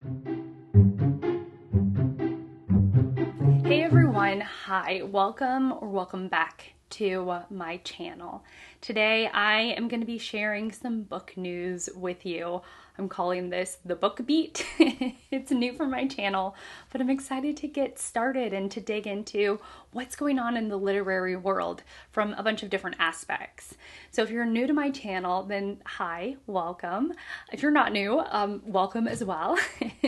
Hey everyone, hi, welcome or welcome back to my channel. Today I am going to be sharing some book news with you. I'm calling this the book beat. It's new for my channel, but I'm excited to get started and to dig into what's going on in the literary world from a bunch of different aspects. So if you're new to my channel, then hi, welcome. If you're not new, welcome as well.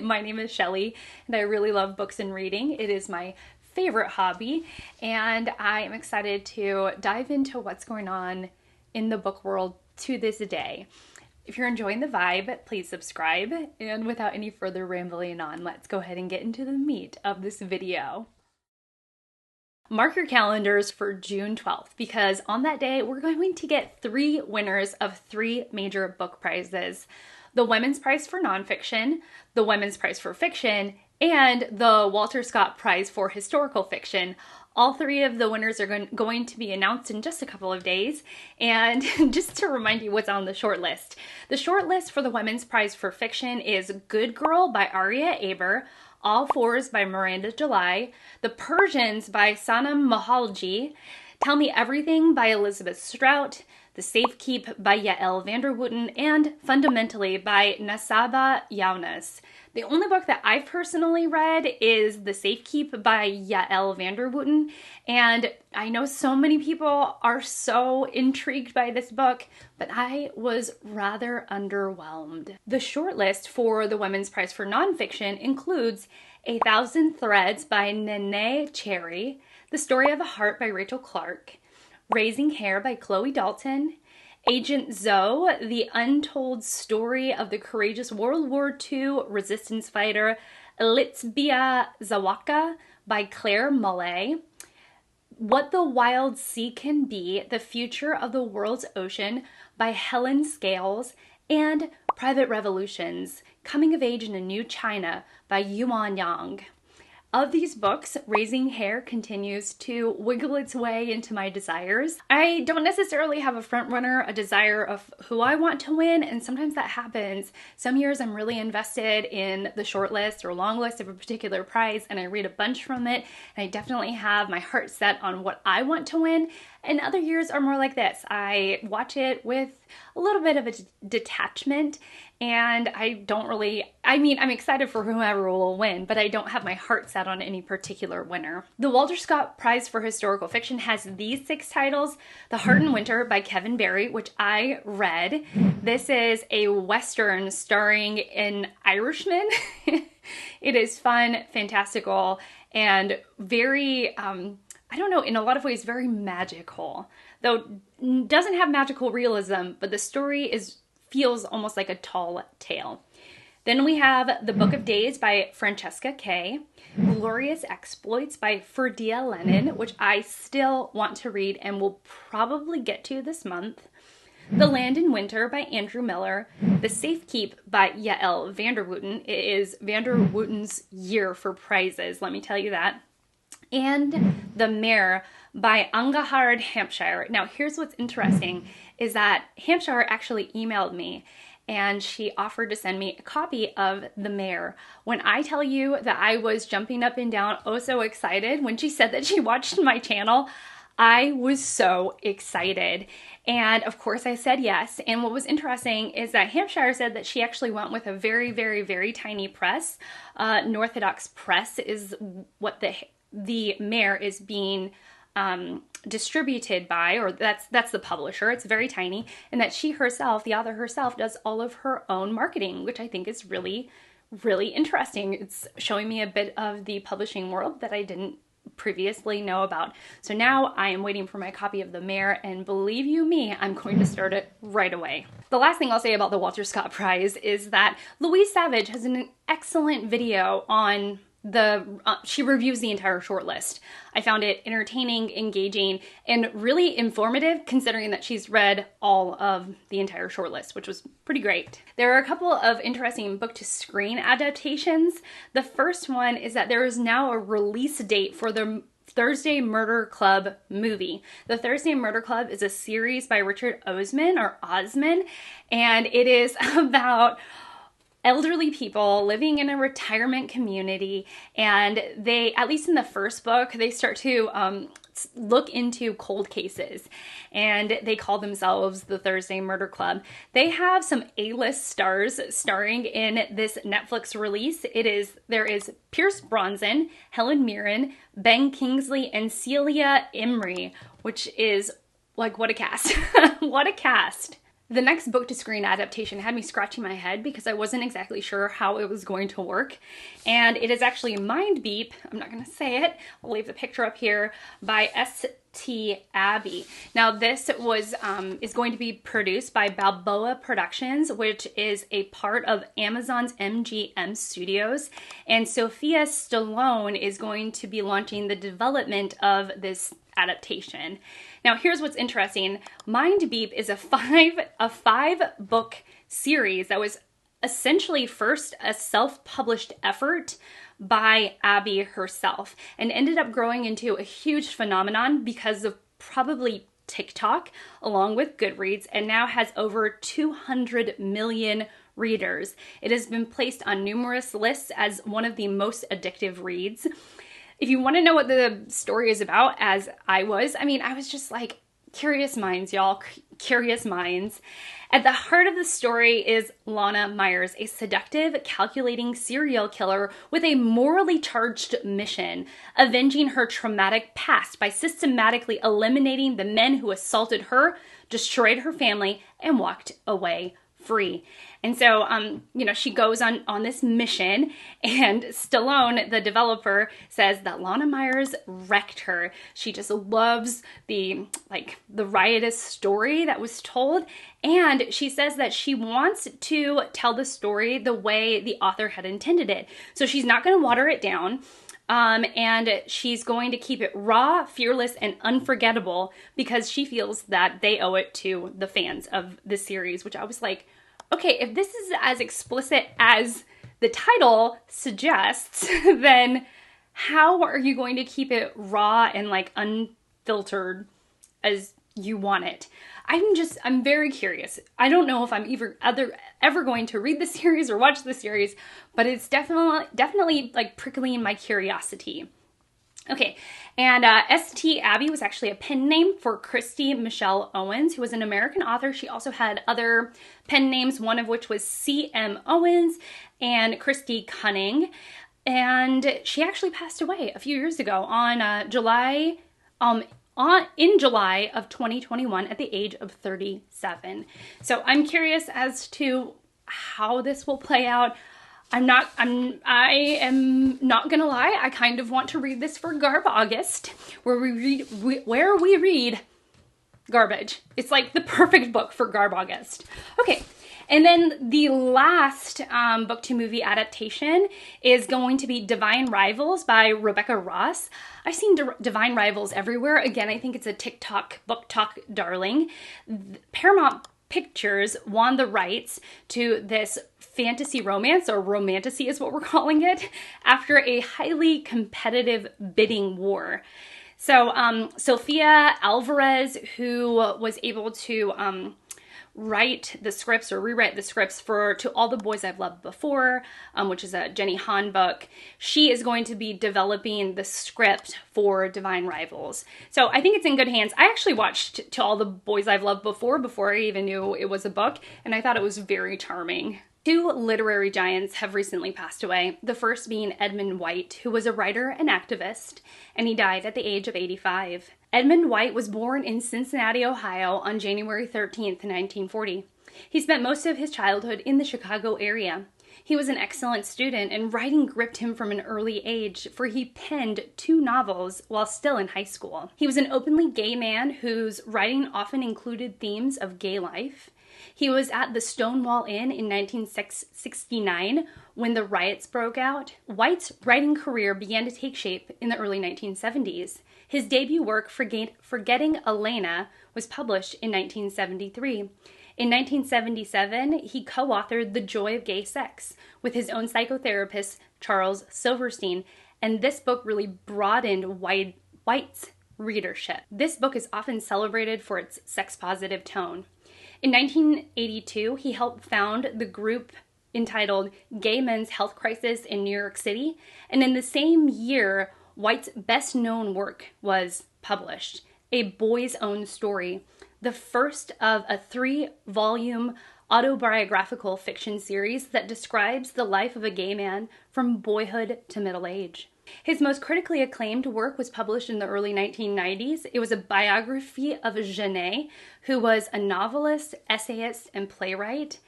My name is Shelly and I really love books and reading. It is my favorite hobby, and I am excited to dive into what's going on in the book world to this day. If you're enjoying the vibe, please subscribe, and without any further rambling on, let's go ahead and get into the meat of this video. Mark your calendars for June 12th, because on that day we're going to get 3 winners of 3 major book prizes: the Women's Prize for Nonfiction, the Women's Prize for Fiction, and the Walter Scott Prize for Historical Fiction. All 3 of the winners are going to be announced in just a couple of days. And just to remind you what's on the shortlist. The shortlist for the Women's Prize for Fiction is Good Girl by Aria Aber, All Fours by Miranda July, The Persians by Sanam Mahloudji, Tell Me Everything by Elizabeth Strout, The Safekeep by Yael Wouden, and Fundamentally by Nussaibah Younis. The only book that I've personally read is The Safekeep by Yael Wouden, and I know so many people are so intrigued by this book, but I was rather underwhelmed. The shortlist for the Women's Prize for Nonfiction includes A Thousand Threads by Neneh, The Story of a Heart by Rachel Clarke, Raising Hare by Chloe Dalton, Agent Zoe, The Untold Story of the Courageous World War II Resistance Fighter Elżbieta Zawacka by Clare Mulley, What the Wild Sea Can Be, The Future of the World's Ocean by Helen, and Private Revolutions, Coming of Age in a New China by Yuan. Of these books, Raising Hare continues to wiggle its way into my desires. I don't necessarily have a front runner, a desire of who I want to win, and sometimes that happens. Some years I'm really invested in the short list or long list of a particular prize, and I read a bunch from it, and I definitely have my heart set on what I want to win. And other years are more like this. I watch it with a little bit of a detachment, and I'm excited for whoever will win, but I don't have my heart set on any particular winner. The Walter Scott Prize for Historical Fiction has these 6 titles: The Heart in Winter by Kevin Barry, which I read. This is a Western starring an Irishman. It is fun, fantastical, and very, in a lot of ways very magical. Though doesn't have magical realism, but the story feels almost like a tall tale. Then we have The Book of Days by Francesca Kay, Glorious Exploits by Ferdia Lennon, which I still want to read and will probably get to this month, The Land in Winter by Andrew Miller, The Safekeep by Yael Wouden. It is Wouden's year for prizes, let me tell you that. And The Mare by Angahard Hampshire. Now here's what's interesting is that Hampshire actually emailed me and she offered to send me a copy of The Mare. When I tell you that I was jumping up and down, oh so excited when she said that she watched my channel, I was so excited. And of course I said yes. And what was interesting is that Hampshire said that she actually went with a very, very, very tiny press. Northodox Press is what the Mare is being distributed by, or that's the publisher. It's very tiny, and that she herself, the author herself, does all of her own marketing, which I think is really, really interesting. It's showing me a bit of the publishing world that I didn't previously know about. So now I am waiting for my copy of The Mare, and believe you me, I'm going to start it right away. The last thing I'll say about the Walter Scott Prize is that Louise Savage has an excellent video on she reviews the entire shortlist. I found it entertaining, engaging, and really informative considering that she's read all of the entire shortlist, which was pretty great. There are a couple of interesting book-to-screen adaptations. The first one is that there is now a release date for the Thursday Murder Club movie. The Thursday Murder Club is a series by Richard Osman, and it is about elderly people living in a retirement community, and they, at least in the first book, they start to look into cold cases, and they call themselves the Thursday Murder Club. They have some A-list stars starring in this Netflix release. There is Pierce Bronson, Helen Mirren, Ben Kingsley, and Celia Imrie, which is like, what a cast. What a cast. The next book to screen adaptation had me scratching my head because I wasn't exactly sure how it was going to work. And it is actually Mind Beep, I'm not going to say it, I'll leave the picture up here, by S.T. Abbey. Now this is going to be produced by Balboa Productions, which is a part of Amazon's MGM Studios. And Sophia Stallone is going to be launching the development of this adaptation. Now, here's what's interesting. Mind Beep is a five book series that was essentially first a self-published effort by Abby herself, and ended up growing into a huge phenomenon because of probably TikTok along with Goodreads, and now has over 200 million readers. It has been placed on numerous lists as one of the most addictive reads. If you want to know what the story is about, as I was just like, curious minds, y'all, curious minds. At the heart of the story is Lana Myers, a seductive, calculating serial killer with a morally charged mission, avenging her traumatic past by systematically eliminating the men who assaulted her, destroyed her family, and walked away free. And so, she goes on this mission, and Stallone, the developer, says that Lana Myers wrecked her. She just loves the riotous story that was told, and she says that she wants to tell the story the way the author had intended it. So she's not going to water it down. And she's going to keep it raw, fearless, and unforgettable because she feels that they owe it to the fans of the series, which I was like, okay, if this is as explicit as the title suggests, then how are you going to keep it raw and like unfiltered as you want it? I'm very curious. I don't know if I'm ever going to read the series or watch the series, but it's definitely like prickling my curiosity. Okay, and S.T. Abbey was actually a pen name for Christy Michelle Owens, who was an American author. She also had other pen names, one of which was C.M. Owens and Christy Cunning. And she actually passed away a few years ago in July of 2021 at the age of 37. So I'm curious as to how this will play out. I am not gonna lie, I kind of want to read this for Garb August, where we read garbage. It's like the perfect book for Garb August. Okay, and then the last book to movie adaptation is going to be Divine Rivals by Rebecca Ross. I've seen Divine Rivals everywhere. Again, I think it's a TikTok book talk darling. Paramount Pictures won the rights to this fantasy romance, or romantasy is what we're calling it, after a highly competitive bidding war. So Sophia Alvarez, who was able to write the scripts or rewrite the scripts for To All the Boys I've Loved Before, which is a Jenny Han book. She is going to be developing the script for Divine Rivals. So I think it's in good hands. I actually watched To All the Boys I've Loved before I even knew it was a book, and I thought it was very charming. Two literary giants have recently passed away, the first being Edmund White, who was a writer and activist, and he died at the age of 85. Edmund White was born in Cincinnati, Ohio on January 13th, 1940. He spent most of his childhood in the Chicago area. He was an excellent student, and writing gripped him from an early age, for he penned 2 novels while still in high school. He was an openly gay man whose writing often included themes of gay life. He was at the Stonewall Inn in 1969 when the riots broke out. White's writing career began to take shape in the early 1970s. His debut work, Forgetting Elena, was published in 1973. In 1977, he co-authored The Joy of Gay Sex with his own psychotherapist, Charles Silverstein, and this book really broadened White's readership. This book is often celebrated for its sex-positive tone. In 1982, he helped found the group entitled Gay Men's Health Crisis in New York City. And in the same year, White's best known work was published, A Boy's Own Story, the first of a 3-volume autobiographical fiction series that describes the life of a gay man from boyhood to middle age. His most critically acclaimed work was published in the early 1990s. It was a biography of Neneh, who was a novelist, essayist, and playwright.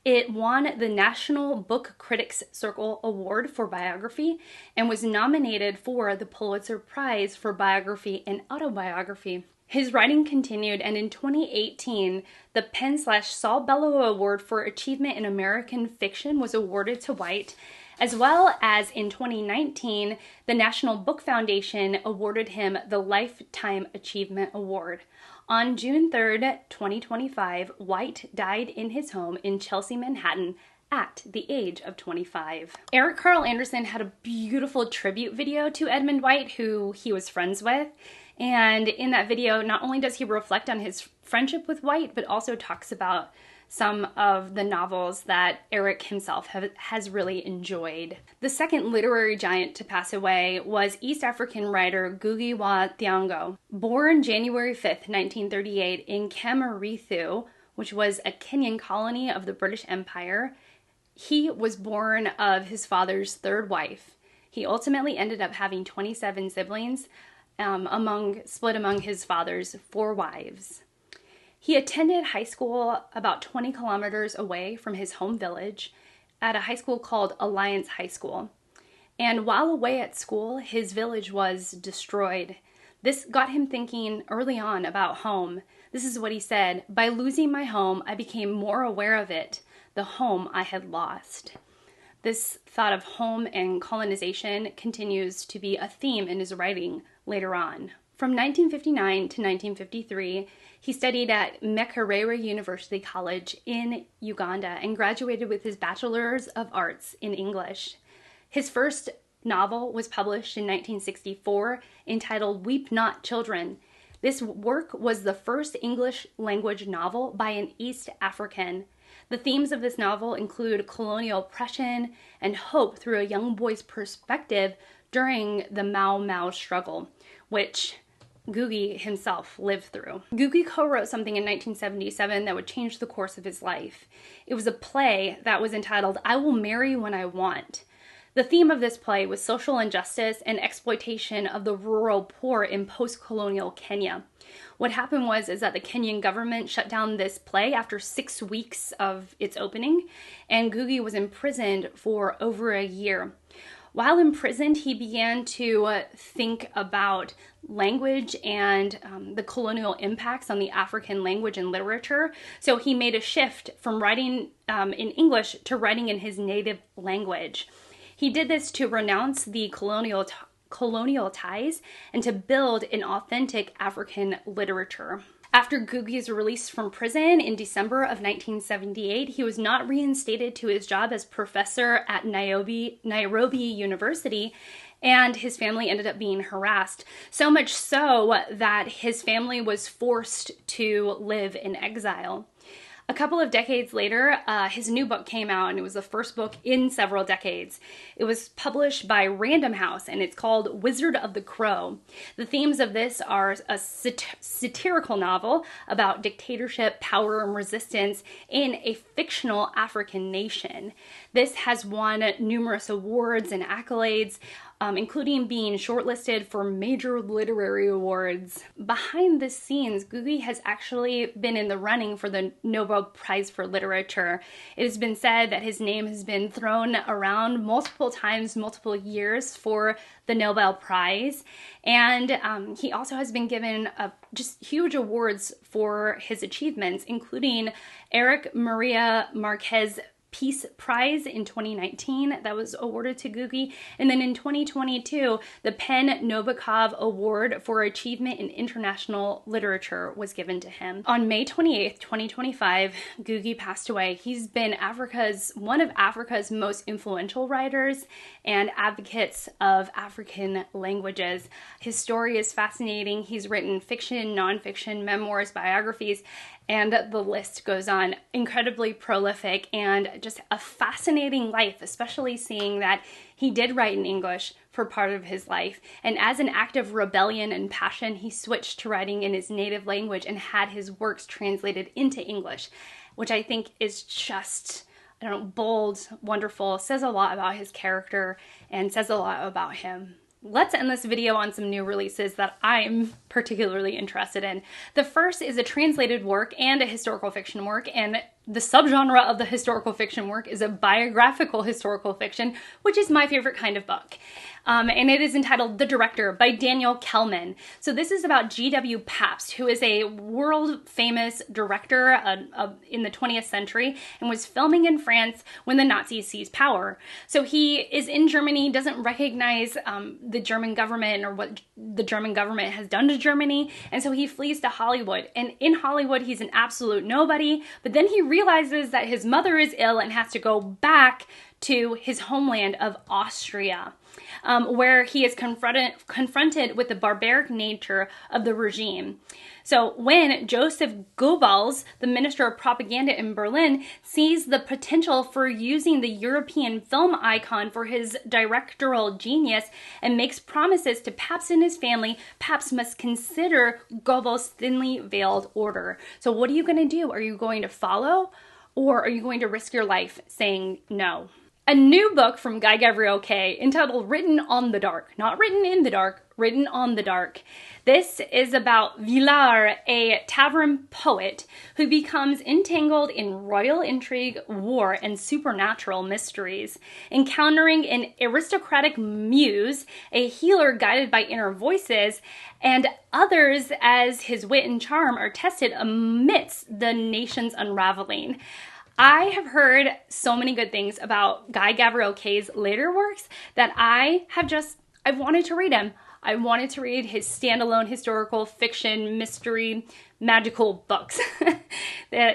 It won the National Book Critics Circle Award for Biography and was nominated for the Pulitzer Prize for Biography and Autobiography. His writing continued, and in 2018, the PEN/Saul Bellow Award for Achievement in American Fiction was awarded to White, as well as in 2019, the National Book Foundation awarded him the Lifetime Achievement Award. On June 3rd, 2025, White died in his home in Chelsea, Manhattan, at the age of 25. Eric Carl Anderson had a beautiful tribute video to Edmund White, who he was friends with. And in that video, not only does he reflect on his friendship with White, but also talks about some of the novels that Eric himself has really enjoyed. The second literary giant to pass away was East African writer Ngũgĩ wa Thiong'o. Born January 5th, 1938 in Kamurithu, which was a Kenyan colony of the British Empire, he was born of his father's third wife. He ultimately ended up having 27 siblings, split among his father's 4 wives. He attended high school about 20 kilometers away from his home village at a high school called Alliance High School. And while away at school, his village was destroyed. This got him thinking early on about home. This is what he said: "By losing my home, I became more aware of it, the home I had lost." This thought of home and colonization continues to be a theme in his writing later on. From 1959 to 1953, he studied at Makerere University College in Uganda and graduated with his Bachelor's of Arts in English. His first novel was published in 1964, entitled Weep Not, Children. This work was the first English language novel by an East African. The themes of this novel include colonial oppression and hope through a young boy's perspective during the Mau Mau struggle, which Ngũgĩ himself lived through. Ngũgĩ co-wrote something in 1977 that would change the course of his life. It was a play that was entitled I Will Marry When I Want. The theme of this play was social injustice and exploitation of the rural poor in post-colonial Kenya. What happened was that the Kenyan government shut down this play after 6 weeks of its opening, and Ngũgĩ was imprisoned for over a year. While imprisoned, he began to think about language and the colonial impacts on the African language and literature. So he made a shift from writing in English to writing in his native language. He did this to renounce the colonial ties and to build an authentic African literature. After Ngũgĩ's release from prison in December of 1978, he was not reinstated to his job as professor at Nairobi University, and his family ended up being harassed. So much so that his family was forced to live in exile. A couple of decades later, his new book came out, and it was the first book in several decades. It was published by Random House, and it's called Wizard of the Crow. The themes of this are a satirical novel about dictatorship, power, and resistance in a fictional African nation. This has won numerous awards and accolades, including being shortlisted for major literary awards. Behind the scenes, Ngũgĩ has actually been in the running for the Nobel Prize for Literature. It has been said that his name has been thrown around multiple times, multiple years for the Nobel Prize. And he also has been given just huge awards for his achievements, including Eric Maria Marquez Peace Prize in 2019 that was awarded to Ngũgĩ, and then in 2022 the PEN Nabokov Award for Achievement in International Literature was given to him. On May 28th, 2025, Ngũgĩ passed away. He's been one of Africa's most influential writers and advocates of African languages. His story is fascinating. He's written fiction, nonfiction, memoirs, biographies, and the list goes on. Incredibly prolific and just a fascinating life, especially seeing that he did write in English for part of his life. And as an act of rebellion and passion, he switched to writing in his native language and had his works translated into English, which I think is just, I don't know, bold, wonderful, says a lot about his character and says a lot about him. Let's end this video on some new releases that I'm particularly interested in. The first is a translated work and a historical fiction work, and the subgenre of the historical fiction work is a biographical historical fiction, which is my favorite kind of book. And it is entitled The Director by Daniel Kelman. So this is about G.W. Pabst, who is a world famous director in the 20th century and was filming in France when the Nazis seized power. So he is in Germany, doesn't recognize the German government or what the German government has done to Germany, and so he flees to Hollywood. And in Hollywood, he's an absolute nobody, but then he realizes that his mother is ill and has to go back to his homeland of Austria, where he is confronted with the barbaric nature of the regime. So when Joseph Goebbels, the minister of propaganda in Berlin, sees the potential for using the European film icon for his directorial genius and makes promises to Pabst and his family, Pabst must consider Goebbels' thinly veiled order. So what are you going to do? Are you going to follow, or are you going to risk your life saying no? A new book from Guy Gavriel Kay entitled Written on the Dark. Not written in the dark, written on the dark. This is about Villard, a tavern poet who becomes entangled in royal intrigue, war, and supernatural mysteries. Encountering an aristocratic muse, a healer guided by inner voices, and others as his wit and charm are tested amidst the nation's unraveling. I have heard so many good things about Guy Gavriel Kay's later works that I've wanted to read him. I wanted to read his standalone historical fiction, mystery, magical books.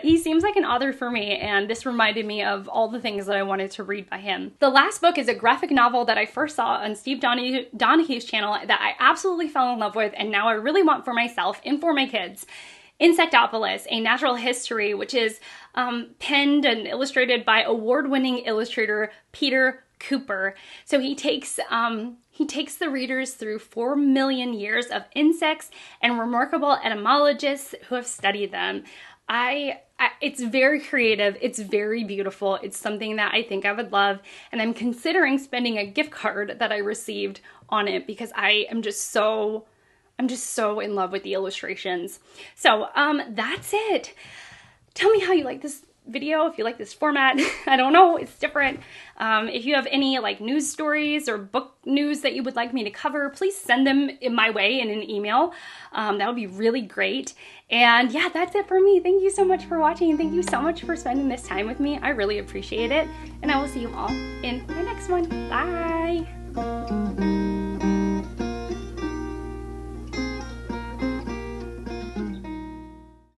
He seems like an author for me, and this reminded me of all the things that I wanted to read by him. The last book is a graphic novel that I first saw on Steve Donahue's channel that I absolutely fell in love with, and now I really want for myself and for my kids. Insectopolis, A Natural History, which is penned and illustrated by award-winning illustrator Peter Cooper. So he takes the readers through 4 million years of insects and remarkable etymologists who have studied them. It's very creative, it's very beautiful, it's something that I think I would love, and I'm considering spending a gift card that I received on it because I'm just so in love with the illustrations. So that's it. Tell me how you like this video, if you like this format. I don't know, it's different. If you have any like news stories or book news that you would like me to cover, please send them in my way in an email. That would be really great. And yeah, that's it for me. Thank you so much for watching, and thank you so much for spending this time with me. I really appreciate it. And I will see you all in my next one. Bye.